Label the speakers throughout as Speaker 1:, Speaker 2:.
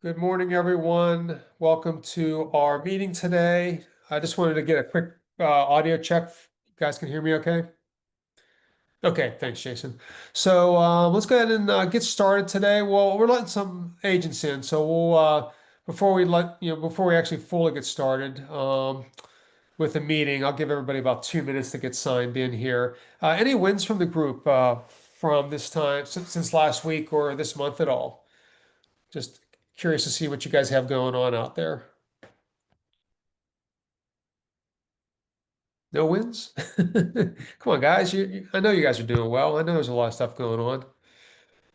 Speaker 1: Good morning, everyone. Welcome to our meeting today. I just wanted to get a quick audio check. You guys can hear me okay? Okay, thanks, Jason. So let's go ahead and get started today. Well, we're letting some agents in, so we'll before we actually fully get started with the meeting, I'll give everybody about 2 minutes to get signed in here. Any wins from the group from this time since last week or this month at all? Just curious to see what you guys have going on out there. No wins? Come on, guys. I know you guys are doing well. I know there's a lot of stuff going on.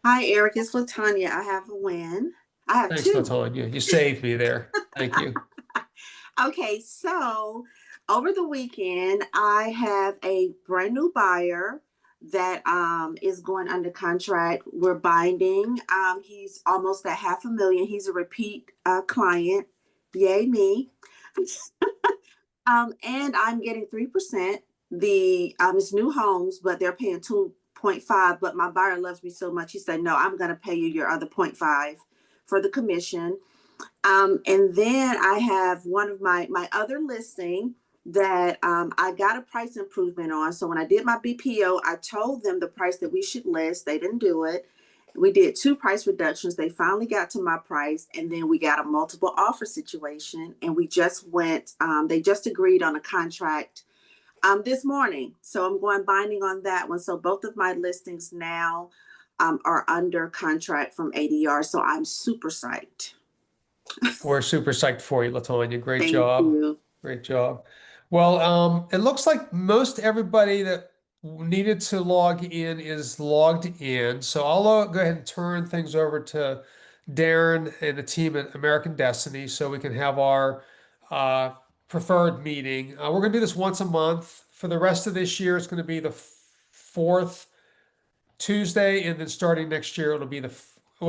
Speaker 2: Hi, Eric. It's Latanya. I have a win. I have
Speaker 1: Thanks,
Speaker 2: two.
Speaker 1: Latonya. You saved me there. Thank you.
Speaker 2: Okay, so over the weekend, I have a brand new buyer that is going under contract. We're binding. He's almost at 500,000. He's a repeat client. Yay me. And I'm getting 3%. It's new homes, but they're paying 2.5. But my buyer loves me so much, he said, "No, I'm gonna pay you your other 0.5 for the commission." And then I have one of my other listing that I got a price improvement on. So when I did my BPO, I told them the price that we should list. They didn't do it. We did two price reductions. They finally got to my price, and then we got a multiple offer situation. And we just went. They just agreed on a contract this morning. So I'm going binding on that one. So both of my listings now are under contract from ADR. So I'm super psyched.
Speaker 1: We're super psyched for you, Latonya. Great
Speaker 2: Thank
Speaker 1: job.
Speaker 2: you.
Speaker 1: Great job. Well, it looks like most everybody that needed to log in is logged in. So I'll go ahead and turn things over to Darren and the team at American Destiny so we can have our uh, preferred meeting. We're going to do this once a month. For the rest of this year, it's going to be the fourth Tuesday, and then starting next year, it'll be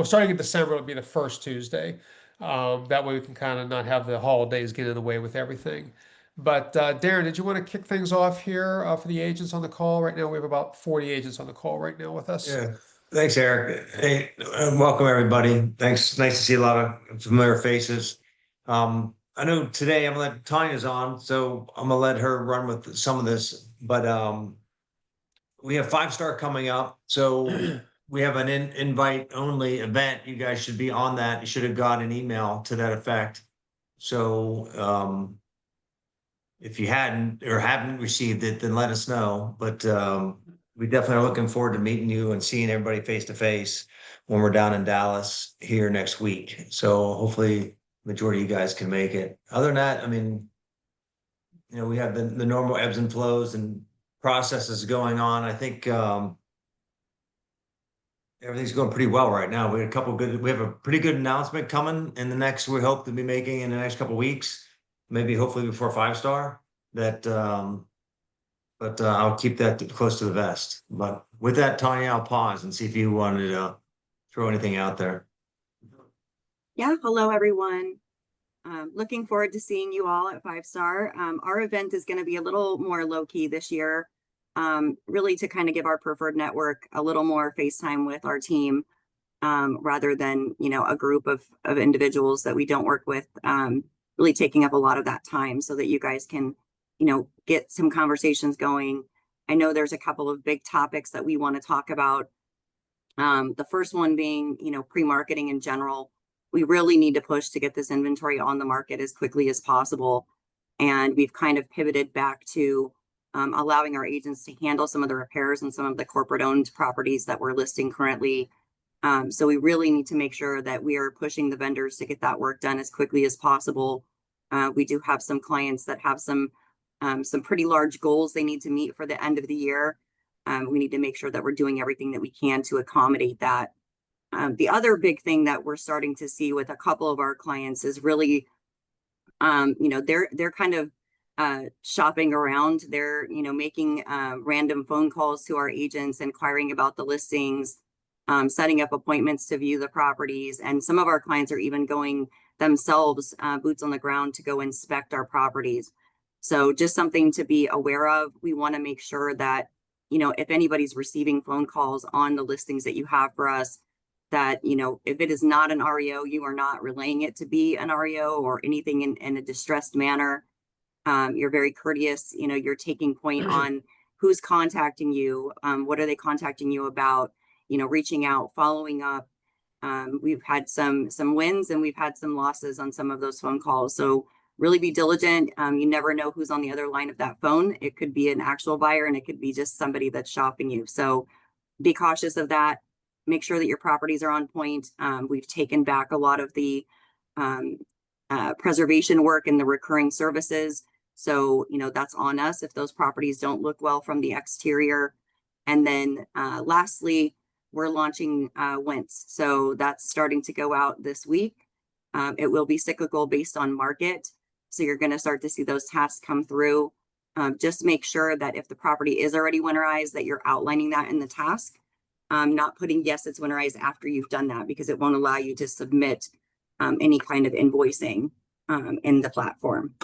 Speaker 1: starting in December, it'll be the first Tuesday. That way we can kind of not have the holidays get in the way with everything. But Darren, did you want to kick things off here for the agents on the call right now? We have about 40 agents on the call right now with us.
Speaker 3: Yeah, thanks, Eric. Hey, welcome everybody. Thanks. Nice to see a lot of familiar faces. I know today I'm gonna let Tanya's on, so I'm gonna let her run with some of this. But we have 5 Star coming up, so we have an invite only event. You guys should be on that. You should have got an email to that effect. So if you hadn't or haven't received it, then let us know. But we definitely are looking forward to meeting you and seeing everybody face to face when we're down in Dallas here next week. So hopefully majority of you guys can make it. Other than that, I mean, we have the normal ebbs and flows and processes going on. I think everything's going pretty well right now. We have a pretty good announcement coming in the next, we hope to be making in the next couple of weeks, maybe hopefully before 5 Star that, but I'll keep that close to the vest. But with that, Tanya, I'll pause and see if you wanted to throw anything out there.
Speaker 4: Yeah, hello everyone. Looking forward to seeing you all at 5 Star. Our event is going to be a little more low-key this year, really to kind of give our preferred network a little more FaceTime with our team, rather than, a group of individuals that we don't work with, really taking up a lot of that time so that you guys can, get some conversations going. I know there's a couple of big topics that we want to talk about. The first one being, pre-marketing in general. We really need to push to get this inventory on the market as quickly as possible. And we've kind of pivoted back to allowing our agents to handle some of the repairs and some of the corporate owned properties that we're listing currently. So we really need to make sure that we are pushing the vendors to get that work done as quickly as possible. We do have some clients that have some pretty large goals they need to meet for the end of the year. We need to make sure that we're doing everything that we can to accommodate that. The other big thing that we're starting to see with a couple of our clients is really, they're kind of shopping around. They're, making random phone calls to our agents, inquiring about the listings, setting up appointments to view the properties. And some of our clients are even going themselves, boots on the ground, to go inspect our properties. So just something to be aware of. We want to make sure that, if anybody's receiving phone calls on the listings that you have for us, that, if it is not an REO, you are not relaying it to be an REO or anything in a distressed manner. You're very courteous, you're taking point on who's contacting you, what are they contacting you about, reaching out, following up. We've had some wins and we've had some losses on some of those phone calls. So really be diligent. You never know who's on the other line of that phone. It could be an actual buyer and it could be just somebody that's shopping you. So be cautious of that. Make sure that your properties are on point. We've taken back a lot of the um, preservation work and the recurring services. So, that's on us if those properties don't look well from the exterior. And then lastly, we're launching wints. So that's starting to go out this week. It will be cyclical based on market. So you're going to start to see those tasks come through. Just make sure that if the property is already winterized, that you're outlining that in the task. Not putting yes, it's winterized after you've done that, because it won't allow you to submit any kind of invoicing in the platform.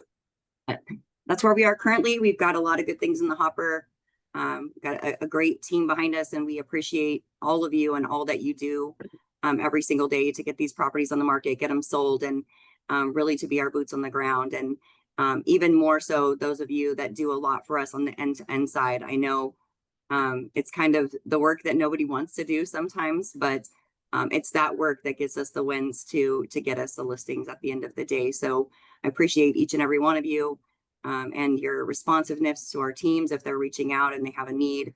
Speaker 4: That's where we are currently. We've got a lot of good things in the hopper. Got a great team behind us, and we appreciate all of you and all that you do every single day to get these properties on the market, get them sold, and really to be our boots on the ground. And even more so, those of you that do a lot for us on the end-to-end side. I know it's kind of the work that nobody wants to do sometimes, but it's that work that gets us the wins to get us the listings at the end of the day. So I appreciate each and every one of you and your responsiveness to our teams if they're reaching out and they have a need.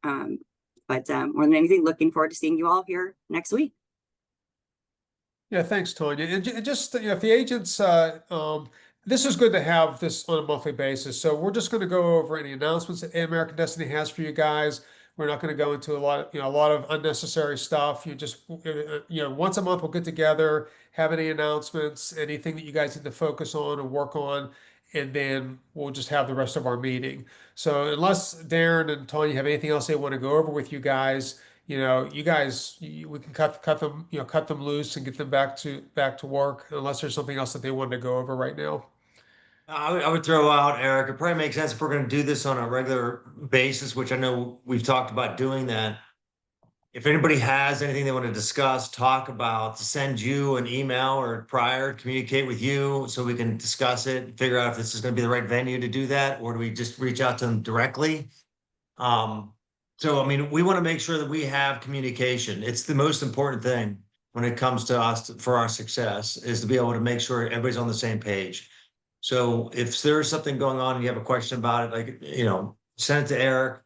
Speaker 4: But more than anything, looking forward to seeing you all here next week.
Speaker 1: Yeah, thanks, Tanya. And just, if the agents, this is good to have this on a monthly basis. So we're just going to go over any announcements that American Destiny has for you guys. We're not going to go into a lot of unnecessary stuff. You just, once a month we'll get together, have any announcements, anything that you guys need to focus on or work on, and then we'll just have the rest of our meeting. So unless Darren and Tanya have anything else they want to go over with you guys, you guys, we can cut them, cut them loose and get them back to work, unless there's something else that they wanted to go over right now.
Speaker 3: I would throw out, Eric, it probably makes sense if we're going to do this on a regular basis, which I know we've talked about doing that. If anybody has anything they want to discuss, talk about, to send you an email or prior, communicate with you so we can discuss it, figure out if this is going to be the right venue to do that, or do we just reach out to them directly? So, I mean, we want to make sure that we have communication. It's the most important thing when it comes to us for our success, is to be able to make sure everybody's on the same page. So if there's something going on and you have a question about it, like, send it to Eric,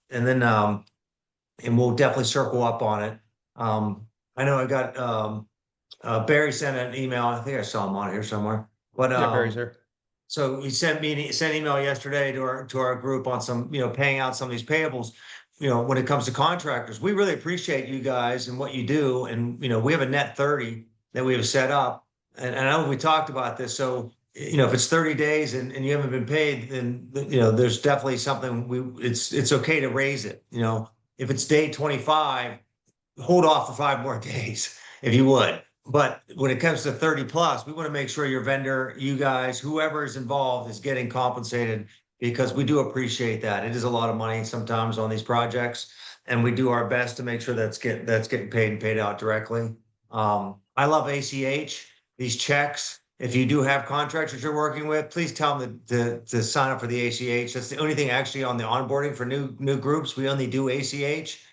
Speaker 3: and then, and we'll definitely circle up on it. I know I got, Barry sent an email. I think I saw him on here somewhere, but,
Speaker 1: Yeah, Barry's there.
Speaker 3: so he sent an email yesterday to our group on some, paying out some of these payables. When it comes to contractors, we really appreciate you guys and what you do. And, we have a net 30 that we have set up. And I know we talked about this. So, if it's 30 days and you haven't been paid, then, there's definitely something it's okay to raise it. If it's day 25, hold off for 5 more days if you would. But when it comes to 30 plus, we want to make sure your vendor, you guys, whoever is involved, is getting compensated, because we do appreciate that. It is a lot of money sometimes on these projects, and we do our best to make sure that's getting paid and paid out directly. I love ACH, these checks. If you do have contractors you're working with, please tell them to sign up for the ACH. That's the only thing actually on the onboarding for new groups. We only do ACH.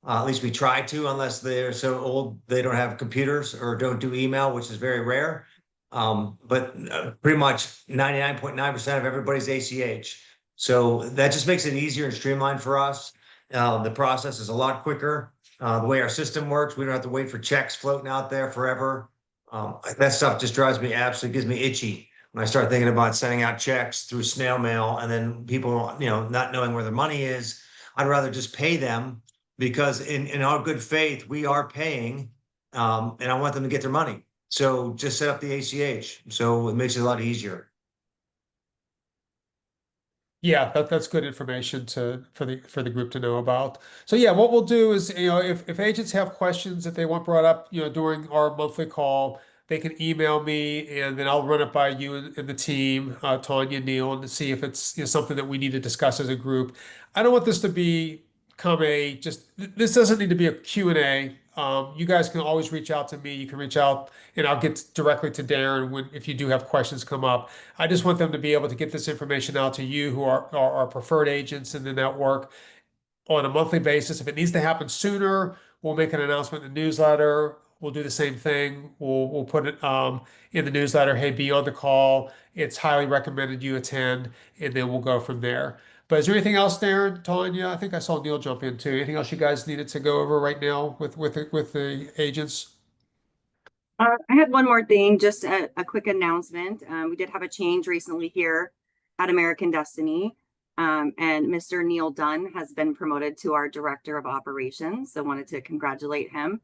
Speaker 3: At least we try to, unless they're so old they don't have computers or don't do email, which is very rare. But pretty much 99.9% of everybody's ACH. So that just makes it easier and streamlined for us. The process is a lot quicker. The way our system works, we don't have to wait for checks floating out there forever. That stuff just drives me absolutely, gives me itchy when I start thinking about sending out checks through snail mail and then people, not knowing where their money is. I'd rather just pay them, because in our good faith, we are paying, and I want them to get their money. So just set up the ACH. So it makes it a lot easier.
Speaker 1: Yeah, that's good information for the group to know about. So yeah, what we'll do is, if agents have questions that they want brought up, during our monthly call, they can email me, and then I'll run it by you and the team, Tanya, Neil, and to see if it's, something that we need to discuss as a group. I don't want this to be this doesn't need to be a Q&A. You guys can always reach out to me. You can reach out and I'll get directly to Darren if you do have questions come up. I just want them to be able to get this information out to you who are our preferred agents in the network on a monthly basis. If it needs to happen sooner, we'll make an announcement in the newsletter. We'll do the same thing. We'll put it in the newsletter. Hey, be on the call. It's highly recommended you attend, and then we'll go from there. But is there anything else, Darren, Tanya? I think I saw Neil jump in too. Anything else you guys needed to go over right now with the agents?
Speaker 4: I had one more thing, just a quick announcement. We did have a change recently here at American Destiny. And Mr. Neil Dunn has been promoted to our Director of Operations. So wanted to congratulate him,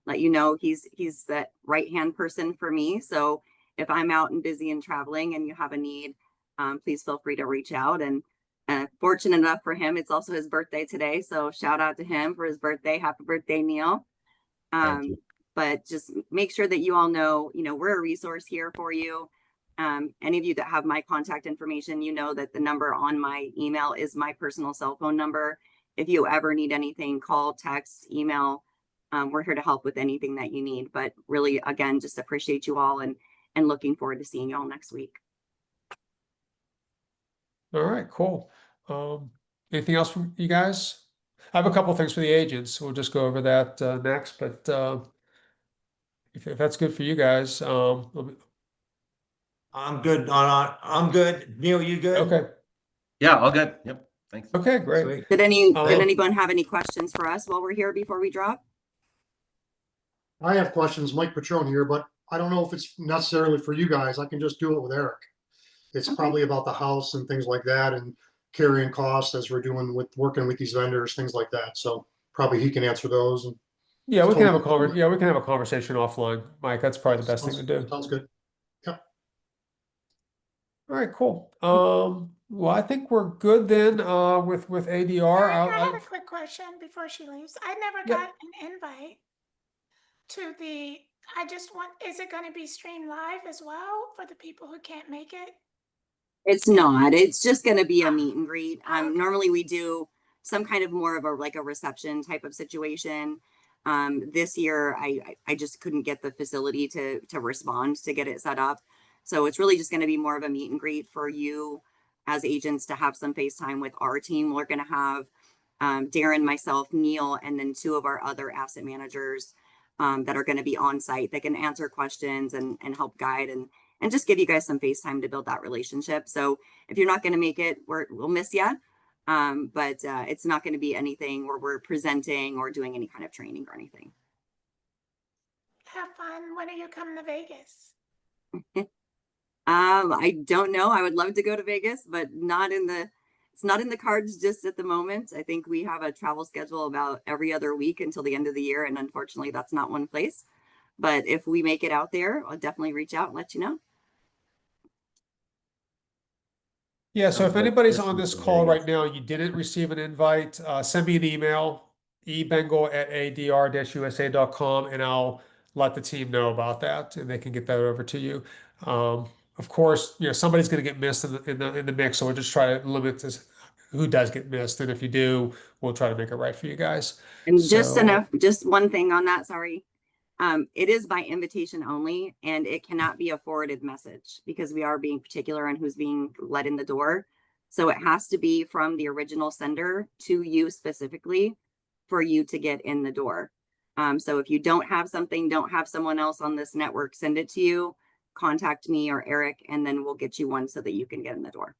Speaker 4: let you know he's that right-hand person for me. So if I'm out and busy and traveling and you have a need, please feel free to reach out. And fortunate enough for him, it's also his birthday today. So shout out to him for his birthday. Happy birthday, Neil.
Speaker 3: Thank you.
Speaker 4: But just make sure that you all know, we're a resource here for you. Any of you that have my contact information, you know that the number on my email is my personal cell phone number. If you ever need anything, call, text, email. We're here to help with anything that you need. But really, again, just appreciate you all and looking forward to seeing you all next week.
Speaker 1: All right, cool. Anything else from you guys? I have a couple things for the agents. We'll just go over that next. But if that's good for you guys,
Speaker 3: I'm good I'm good. Neil, you good?
Speaker 1: okay.
Speaker 5: Yeah, all good. Yep. Thanks.
Speaker 1: Okay, great.
Speaker 3: Sweet.
Speaker 4: Did
Speaker 1: Um,
Speaker 4: anyone have any questions for us while we're here before we drop?
Speaker 6: I have questions, Mike Patrone here, but I don't know if it's necessarily for you guys. I can just do it with Eric. It's
Speaker 4: Okay.
Speaker 6: probably about the house and things like that and carrying costs as we're doing with working with these vendors, things like that. So probably he can answer those. And
Speaker 1: Yeah, we can have a
Speaker 6: Totally.
Speaker 1: yeah, we can have a conversation offline, Mike. That's probably the best thing to do.
Speaker 6: Sounds good. Yep.
Speaker 1: All right, cool. Well, I think we're good then with ADR.
Speaker 7: I had a quick question before she leaves. I never
Speaker 1: Yeah.
Speaker 7: got an invite to the, I just want, is it going to be streamed live as well for the people who can't make it?
Speaker 4: It's not. It's just going to be a meet and greet.
Speaker 7: Okay.
Speaker 4: Normally we do some kind of more of a like a reception type of situation. This year I just couldn't get the facility to respond to get it set up. So it's really just going to be more of a meet and greet for you as agents to have some FaceTime with our team. We're going to have Darren, myself, Neil, and then two of our other asset managers that are going to be on site that can answer questions and help guide and just give you guys some FaceTime to build that relationship. So if you're not going to make it, we'll miss you. But it's not going to be anything where we're presenting or doing any kind of training or anything.
Speaker 7: Have fun. When are you coming to Vegas?
Speaker 4: I don't know. I would love to go to Vegas, but it's not in the cards just at the moment. I think we have a travel schedule about every other week until the end of the year. And unfortunately, that's not one place. But if we make it out there, I'll definitely reach out and let you know.
Speaker 1: Yeah, so
Speaker 3: Sounds
Speaker 1: if
Speaker 3: like
Speaker 1: anybody's on
Speaker 3: Christmas
Speaker 1: this
Speaker 3: in
Speaker 1: call
Speaker 3: Vegas.
Speaker 1: right now, you didn't receive an invite, send me an email, ebengal@adr-usa.com, and I'll let the team know about that, and they can get that over to you. Of course, somebody's going to get missed in the mix, so we'll just try to limit this who does get missed, and if you do, we'll try to make it right for you guys.
Speaker 4: And just
Speaker 1: So,
Speaker 4: enough, just one thing on that, sorry. It is by invitation only, and it cannot be a forwarded message because we are being particular on who's being let in the door. So it has to be from the original sender to you specifically for you to get in the door. So if you don't have something, don't have someone else on this network send it to you, contact me or Eric, and then we'll get you one so that you can get in the door.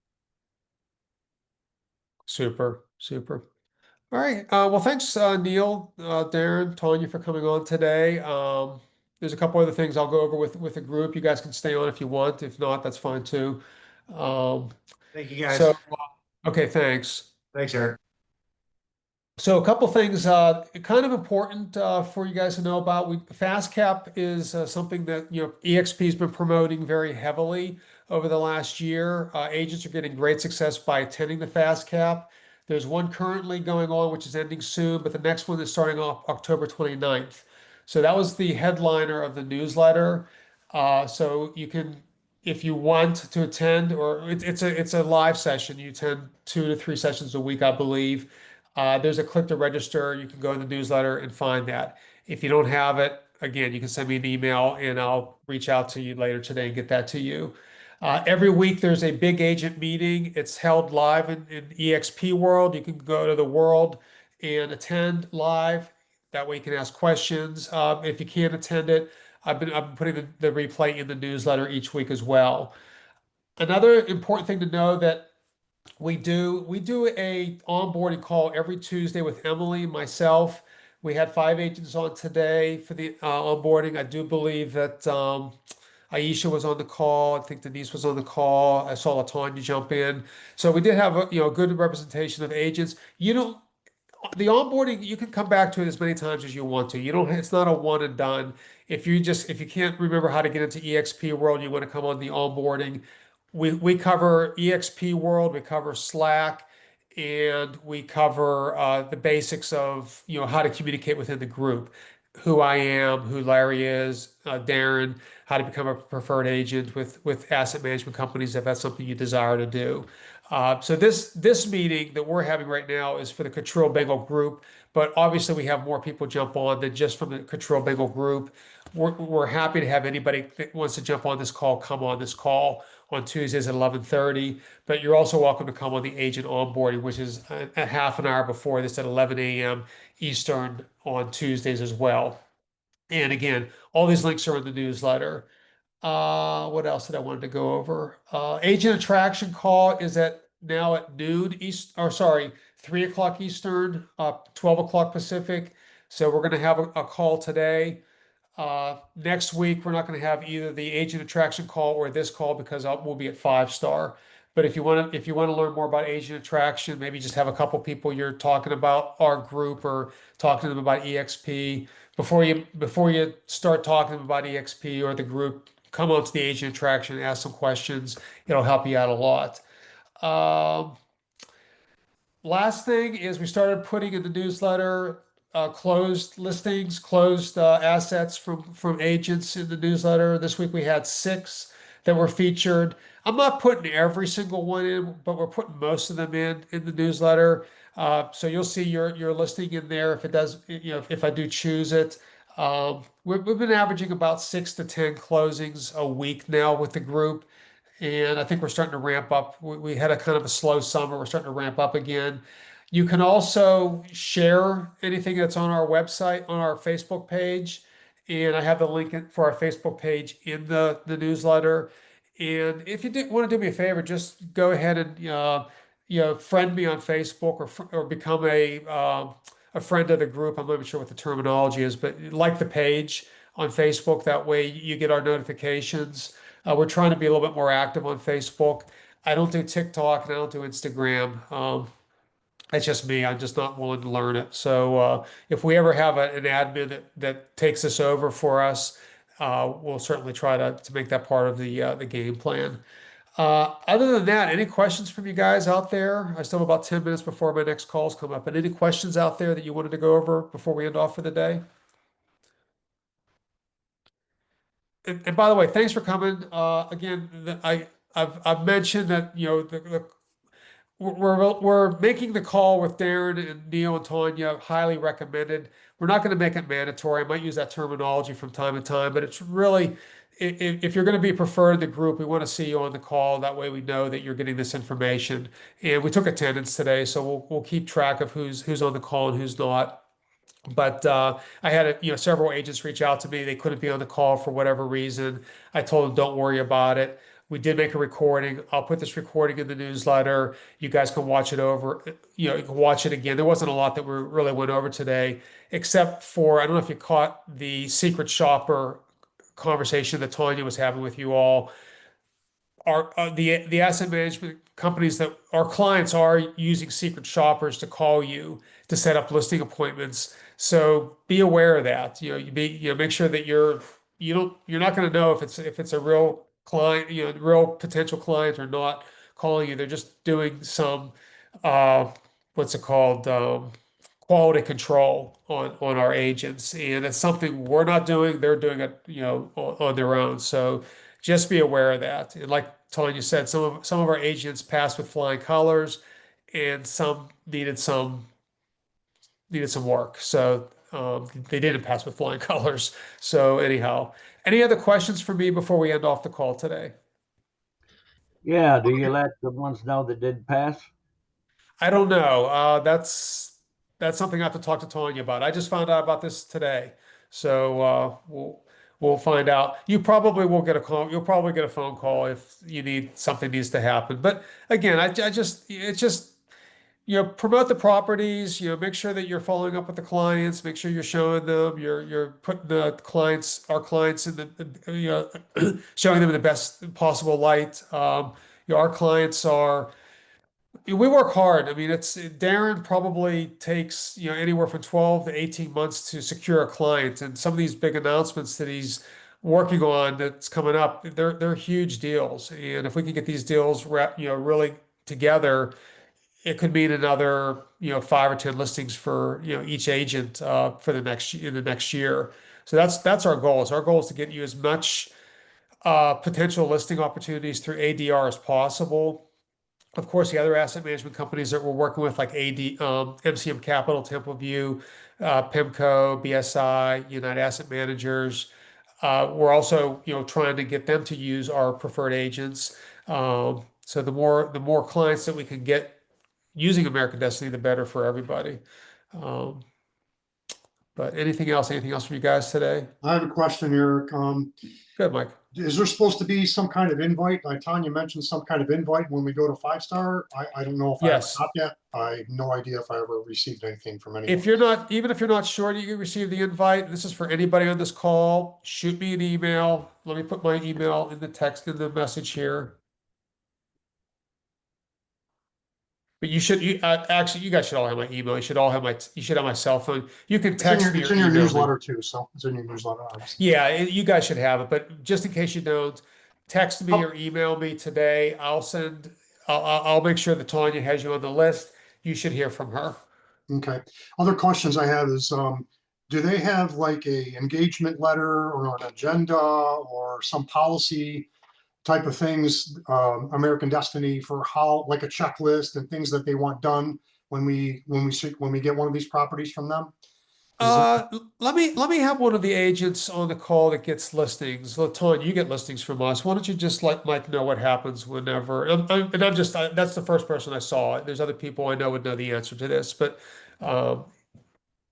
Speaker 1: super, super. All right. Well, thanks, Neil, Darren, Tanya, for coming on today. There's a couple other things I'll go over with the group. You guys can stay on if you want. If not, that's fine too. Um,
Speaker 3: Thank you guys.
Speaker 1: so, okay, thanks.
Speaker 3: Thanks, Eric.
Speaker 1: So a couple things, kind of important for you guys to know about. Fast Cap is something that EXP has been promoting very heavily over the last year. Agents are getting great success by attending the Fast Cap. There's one currently going on, which is ending soon, but the next one is starting off October 29th. So that was the headliner of the newsletter. So you can, if you want to attend, or it's a live session. You attend 2 to 3 sessions a week, I believe. There's a click to register. You can go in the newsletter and find that. If you don't have it, again, you can send me an email and I'll reach out to you later today and get that to you. Every week there's a big agent meeting. It's held live in EXP World. You can go to the world and attend live. That way you can ask questions. If you can't attend it, I've been putting the replay in the newsletter each week as well. Another important thing to know that we do a onboarding call every Tuesday with Emily, myself. We had 5 agents on today for the onboarding. I do believe that Aisha was on the call. I think Denise was on the call. I saw Latanya jump in. So we did have a good representation of agents. You don't the onboarding, you can come back to it as many times as you want to. You don't, it's not a one and done. If you can't remember how to get into EXP World, you want to come on the onboarding. We cover EXP World, we cover Slack, and we cover the basics of how to communicate within the group, who I am, who Larry is, Darren, how to become a preferred agent with asset management companies if that's something you desire to do. So this meeting that we're having right now is for the Control Bengal group, but obviously we have more people jump on than just from the Control Bengal group. We're happy to have anybody that wants to jump on this call come on this call on Tuesdays at 11:30. But you're also welcome to come on the agent onboarding, which is a half an hour before this at 11 a.m. Eastern on Tuesdays as well. And again, all these links are in the newsletter. What else did I wanted to go over? Agent attraction call is now at noon East, or sorry, 3 o'clock Eastern, 12 o'clock Pacific. So we're going to have a call today. Next week, we're not going to have either the agent attraction call or this call because we'll be at 5 star. But if you want to learn more about agent attraction, maybe just have a couple people you're talking about our group or talking to them about EXP. Before you start talking to them about EXP or the group, come on to the agent attraction, ask some questions. It'll help you out a lot. Um, Last thing is we started putting in the newsletter closed listings, closed assets from agents in the newsletter. This week we had 6 that were featured. I'm not putting every single one in, but we're putting most of them in the newsletter. So you'll see your listing in there if it does, if I do choose it. We've been averaging about 6 to 10 closings a week now with the group. And I think we're starting to ramp up. We had a kind of a slow summer. We're starting to ramp up again. You can also share anything that's on our website, on our Facebook page. And I have the link for our Facebook page in the newsletter. And if you want to do me a favor, just go ahead and friend me on Facebook or become a friend of the group. I'm not even sure what the terminology is, but like the page on Facebook. That way you get our notifications. We're trying to be a little bit more active on Facebook. I don't do TikTok and I don't do Instagram. That's just me. I'm just not willing to learn it. So if we ever have an admin that takes this over for us, we'll certainly try to make that part of the game plan. Other than that, any questions from you guys out there? I still have about 10 minutes before my next calls come up. But any questions out there that you wanted to go over before we end off for the day? And by the way, thanks for coming. Again, I've mentioned that we're making the call with Darren and Neil and Tanya highly recommended. We're not going to make it mandatory. I might use that terminology from time to time, but it's really if you're going to be preferred in the group, we want to see you on the call. That way, we know that you're getting this information. And we took attendance today, so we'll keep track of who's on the call and who's not. But I had several agents reach out to me. They couldn't be on the call for whatever reason. I told them, don't worry about it. We did make a recording. I'll put this recording in the newsletter. You guys can watch it over. You can watch it again. There wasn't a lot that we really went over today, except for I don't know if you caught the secret shopper conversation that Tanya was having with you all. The asset management companies that our clients are using secret shoppers to call you to set up listing appointments. So be aware of that. Make sure that you're not going to know if it's a real client, real potential client or not calling you. They're just doing some what's it called? Quality control on our agents, and it's something we're not doing. They're doing it, on their own. So just be aware of that. And like Tanya said, some of our agents passed with flying colors, and some needed some needed some work. So they didn't pass with flying colors. So anyhow, any other questions for me before we end off the call today?
Speaker 8: Yeah, do you let the ones know that did pass?
Speaker 1: I don't know. That's something I have to talk to Tanya about. I just found out about this today, so we'll find out. You probably will get a call. You'll probably get a phone call if you need something needs to happen. But again, I just it's just promote the properties. Make sure that you're following up with the clients. Make sure you're showing them. You're putting our clients in showing them in the best possible light. Our clients are. We work hard. I mean, it's Darren probably takes, anywhere from 12 to 18 months to secure a client. And some of these big announcements that he's working on that's coming up, they're huge deals. And if we can get these deals really together, it could mean another, 5 or 10 listings for, each agent for the next year. So that's our goal. Our goal is to get you as much potential listing opportunities through ADR as possible. Of course, the other asset management companies that we're working with, like MCM Capital, Temple View, PIMCO, BSI, United Asset Managers. We're also, trying to get them to use our preferred agents. So the more clients that we can get using American Destiny, the better for everybody. Um, but anything else? Anything else from you guys today?
Speaker 6: I have a question, Eric.
Speaker 1: Good, Mike.
Speaker 6: Is there supposed to be some kind of invite? Tanya mentioned some kind of invite when we go to 5-star. I don't know if I ever
Speaker 1: Yes.
Speaker 6: got that. I have no idea if I ever received anything from anyone.
Speaker 1: Even if you're not sure you can receive the invite, this is for anybody on this call. Shoot me an email. Let me put my email in the message here. But actually, you guys should all have my email. You should have my cell phone. You can text me
Speaker 6: It's
Speaker 1: or
Speaker 6: in your
Speaker 1: email me.
Speaker 6: newsletter too, so it's in your newsletter.
Speaker 1: Yeah, you guys should have it. But just in case you don't, text me or email me today. I'll make sure that Tanya has you on the list. You should hear from her.
Speaker 6: Okay. Other questions I have is, do they have like a engagement letter or an agenda or some policy type of things, American Destiny, for how, like a checklist and things that they want done when we get one of these properties from them?
Speaker 1: Let me have one of the agents on the call that gets listings. Latonya, you get listings from us. Why don't you just let Mike know what happens whenever? That's the first person I saw. There's other people I know would know the answer to this, but um,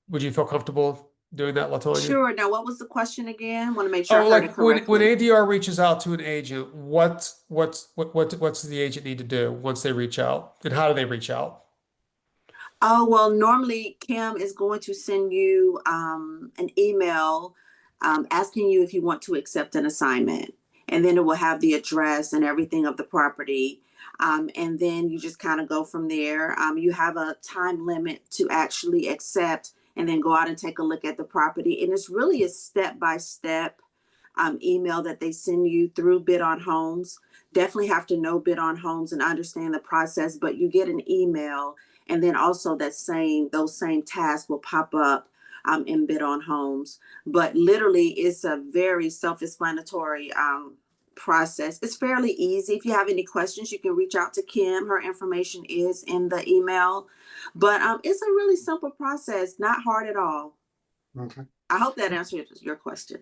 Speaker 1: would you feel comfortable doing that, Latonya?
Speaker 2: Sure. Now, what was the question again? Want to make sure
Speaker 1: Oh,
Speaker 2: I heard it
Speaker 1: like when
Speaker 2: correctly.
Speaker 1: ADR reaches out to an agent, what's the agent need to do once they reach out, and how do they reach out?
Speaker 2: Oh, well, normally Kim is going to send you an email asking you if you want to accept an assignment. And then it will have the address and everything of the property. And then you just kind of go from there. You have a time limit to actually accept and then go out and take a look at the property. And it's really a step-by-step email that they send you through Bid on Homes. Definitely have to know Bid on Homes and understand the process, but you get an email, and then also those same tasks will pop up in Bid on Homes. But literally, it's a very self-explanatory process. It's fairly easy. If you have any questions, you can reach out to Kim. Her information is in the email. But it's a really simple process, not hard at all.
Speaker 6: Okay.
Speaker 2: I hope that answers your question.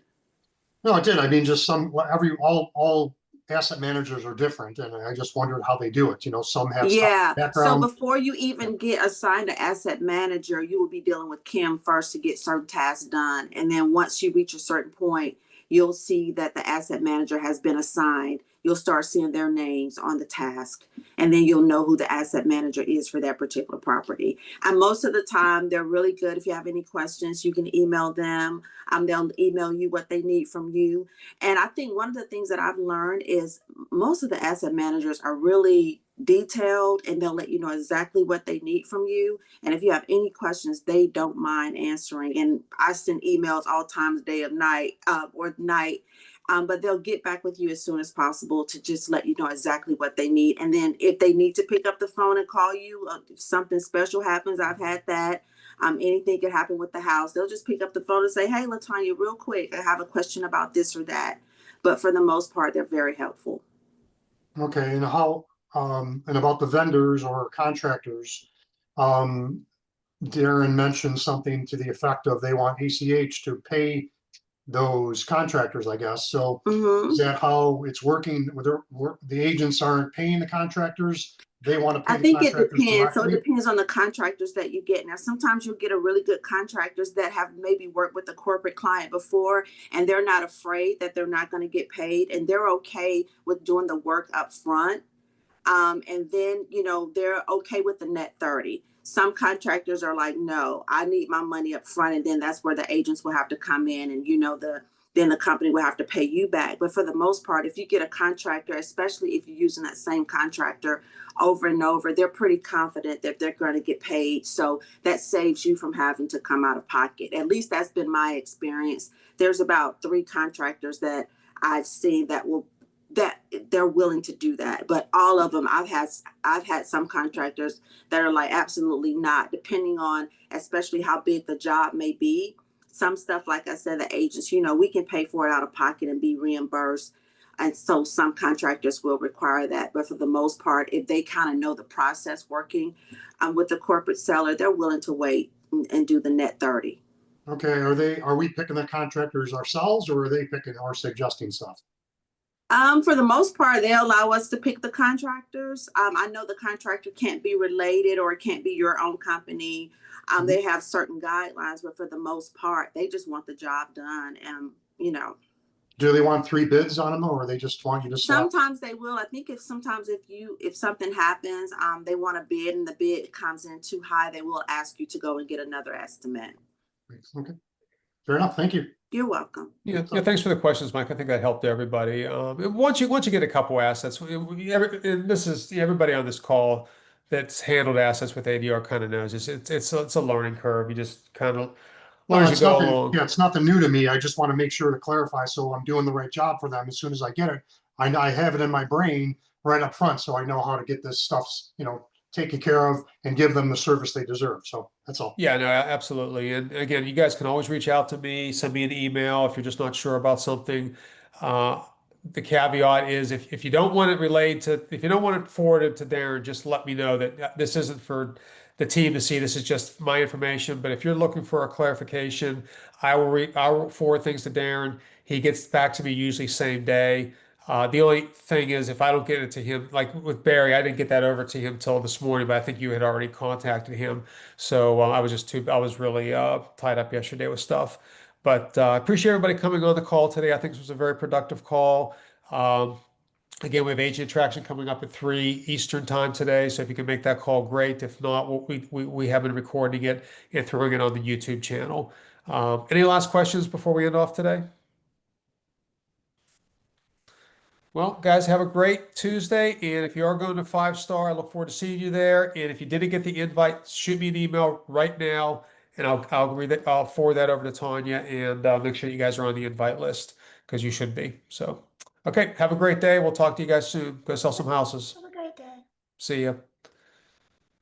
Speaker 6: No, it did. I mean, just all asset managers are different, and I just wondered how they do it. Some have
Speaker 2: Yeah. So
Speaker 6: background.
Speaker 2: before you even get assigned an asset manager, you will be dealing with Kim first to get certain tasks done. And then once you reach a certain point, you'll see that the asset manager has been assigned. You'll start seeing their names on the task. And then you'll know who the asset manager is for that particular property. And most of the time, they're really good. If you have any questions, you can email them. They'll email you what they need from you. And I think one of the things that I've learned is most of the asset managers are really detailed, and they'll let you know exactly what they need from you. And if you have any questions, they don't mind answering. And I send emails all times, day of night or night. But they'll get back with you as soon as possible to just let you know exactly what they need. And then if they need to pick up the phone and call you, if something special happens, I've had that. Anything could happen with the house. They'll just pick up the phone and say, "Hey, Latanya, real quick, I have a question about this or that." But for the most part, they're very helpful.
Speaker 6: Okay, and how and about the vendors or contractors, Darren mentioned something to the effect of they want ACH to pay those contractors, I guess. So is that how it's working? The agents aren't paying the contractors? They want to
Speaker 2: I
Speaker 6: pay the
Speaker 2: think it
Speaker 6: contractors
Speaker 2: depends. So it
Speaker 6: directly?
Speaker 2: depends on the contractors that you get. Now, sometimes you'll get a really good contractors that have maybe worked with a corporate client before, and they're not afraid that they're not going to get paid, and they're okay with doing the work up front. And then, they're okay with the net 30. Some contractors are like, no, I need my money up front. And then that's where the agents will have to come in and, then the company will have to pay you back. But for the most part, if you get a contractor, especially if you're using that same contractor over and over, they're pretty confident that they're going to get paid. So that saves you from having to come out of pocket. At least that's been my experience. There's about 3 contractors that I've seen that they're willing to do that, but all of them, I've had some contractors that are like, absolutely not, depending on especially how big the job may be. Some stuff, like I said, the agents, we can pay for it out of pocket and be reimbursed, and so some contractors will require that. But for the most part, if they kind of know the process working with the corporate seller, they're willing to wait and do the net 30.
Speaker 6: Okay, are we picking the contractors ourselves, or are they picking or suggesting stuff?
Speaker 2: For the most part, they allow us to pick the contractors. I know the contractor can't be related or it can't be your own company. They have certain guidelines, but for the most part, they just want the job done. And
Speaker 6: Do they want 3 bids on them, or they just want you to select?
Speaker 2: sometimes they will. I think if something happens, they want a bid and the bid comes in too high, they will ask you to go and get another estimate.
Speaker 6: Okay, fair enough. Thank you.
Speaker 2: You're welcome.
Speaker 1: Yeah, thanks for the questions, Mike. I think that helped everybody. And once you get a couple assets, and this is everybody on this call that's handled assets with ADR kind of knows this. It's a learning curve. You just kind of learn as you
Speaker 6: It's
Speaker 1: go
Speaker 6: nothing,
Speaker 1: along.
Speaker 6: yeah, it's nothing new to me. I just want to make sure to clarify so I'm doing the right job for them as soon as I get it. I have it in my brain right up front, so I know how to get this stuff, taken care of and give them the service they deserve. So that's all.
Speaker 1: Yeah, no, absolutely. And again, you guys can always reach out to me, send me an email if you're just not sure about something. Uh, the caveat is if you don't want it relayed to, if you don't want it forwarded to Darren, just let me know that this isn't for the team to see. This is just my information. But if you're looking for a clarification, I will forward things to Darren. He gets back to me usually same day. The only thing is, if I don't get it to him, like with Barry, I didn't get that over to him till this morning, but I think you had already contacted him. So I was really tied up yesterday with stuff. But I appreciate everybody coming on the call today. I think this was a very productive call. Um, Again, we have agent attraction coming up at 3 Eastern time today. So if you can make that call, great. If not, we have been recording it and throwing it on the YouTube channel. Any last questions before we end off today? Well, guys, have a great Tuesday. And if you are going to 5 Star, I look forward to seeing you there. And if you didn't get the invite, shoot me an email right now, and I'll forward that over to Tanya and make sure you guys are on the invite list because you should be. So, okay, have a great day. We'll talk to you guys soon. Go sell some houses.
Speaker 7: Have a great day.
Speaker 1: See ya.